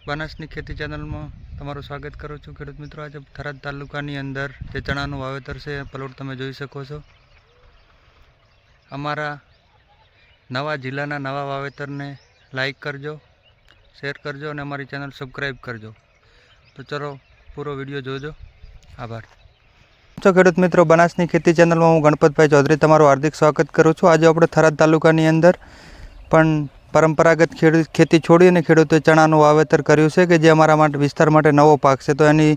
બનાસની ખેતી ચેનલમાં તમારું સ્વાગત કરું છું ખેડૂત મિત્રો। આજે થરાદ તાલુકાની અંદર જે ચણાનું વાવેતર છે પ્લોટ તમે જોઈ શકો છો। અમારા નવા જિલ્લાના નવા વાવેતરને લાઈક કરજો, શેર કરજો અને અમારી ચેનલ સબસ્ક્રાઈબ કરજો। તો ચલો પૂરો વિડીયો જોજો। આભાર। તો ખેડૂત મિત્રો, બનાસની ખેતી ચેનલમાં હું ગણપતભાઈ ચૌધરી તમારું હાર્દિક સ્વાગત કરું છું। આજે આપણે થરાદ તાલુકાની અંદર પણ પરંપરાગત ખેતી છોડીને ખેડૂતોએ ચણાનું વાવેતર કર્યું છે કે જે અમારા માટે વિસ્તાર માટે નવો પાક છે। તો એની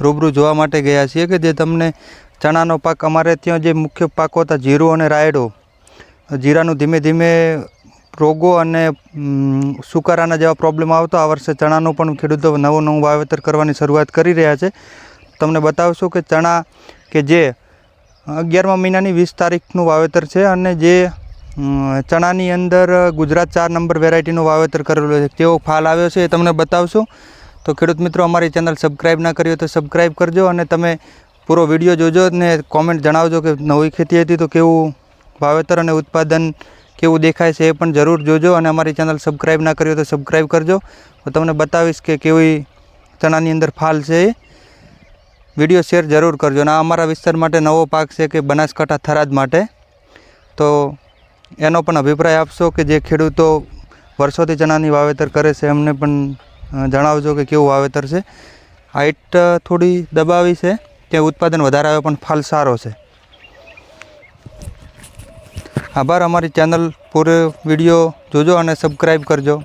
રૂબરૂ જોવા માટે ગયા છીએ કે જે તમને ચણાનો પાક, અમારે ત્યાં જે મુખ્ય પાકો હતા જીરું અને રાયડો, જીરાનું ધીમે ધીમે રોગો અને સુકારાના જેવા પ્રોબ્લેમ આવતો, આ વર્ષે ચણાનું પણ ખેડૂતો નવું વાવેતર કરવાની શરૂઆત કરી રહ્યા છે। તમને બતાવશું કે ચણા કે જે 11મા મહિનાની 20 તારીખનું વાવેતર છે અને જે ચણાની અંદર ગુજરાત 4 નંબર વેરાયટીનું વાવેતર કરેલું છે, કેવો ફાલ આવ્યો છે એ તમને બતાવશું। તો ખેડૂત મિત્રો, અમારી ચેનલ સબસ્ક્રાઈબ ના કરી હોય તો સબસ્ક્રાઈબ કરજો અને તમે પૂરો વિડીયો જોજો ને કોમેન્ટ જણાવજો કે નવી ખેતી હતી તો કેવું વાવેતર અને ઉત્પાદન કેવું દેખાય છે એ પણ જરૂર જોજો અને અમારી ચેનલ સબસ્ક્રાઈબ ના કરી હોય તો સબસ્ક્રાઈબ કરજો। હું તમને બતાવીશ કે કેવી ચણાની અંદર ફાલ છે એ વિડીયો શેર જરૂર કરજો। અને આ અમારા વિસ્તાર માટે નવો પાક છે કે બનાસકાંઠા થરાદ માટે, તો એનો પણ અભિપ્રાય આપશો કે જે ખેડૂતો વર્ષોથી ચણાની વાવેતર કરે છે એમને પણ જણાવજો કે કેવું વાવેતર છે। હાઈટ થોડી દબાવી છે, ત્યાં ઉત્પાદન વધારે આવે પણ ફાલ સારો છે। આભાર। અમારી ચેનલ પૂરો વિડીયો જોજો અને સબસ્ક્રાઈબ કરજો।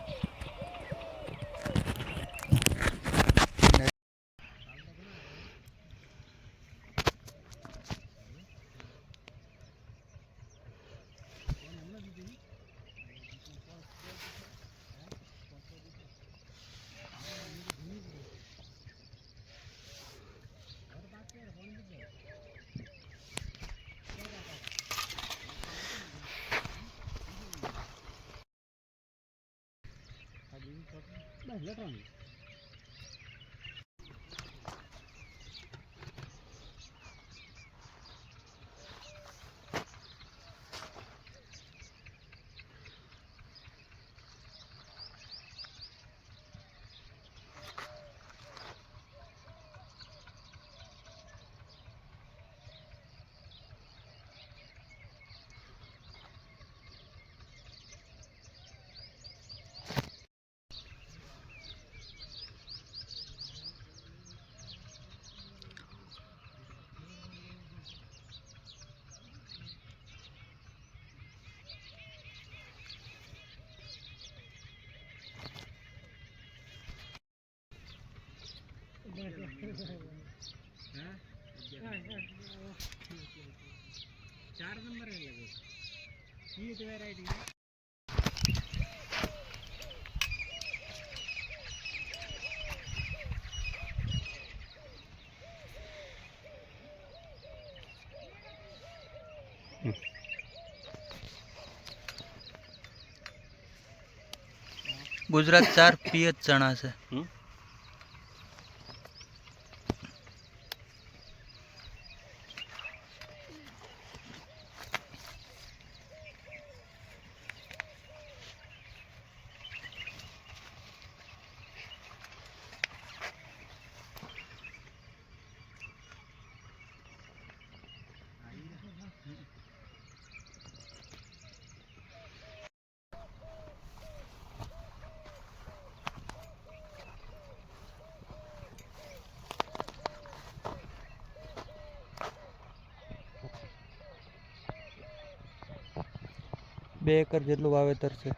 चार नंबर है ये वेराइटी गुजरात 4 पीएच चना से બે એકર જેટલું વાવેતર છે।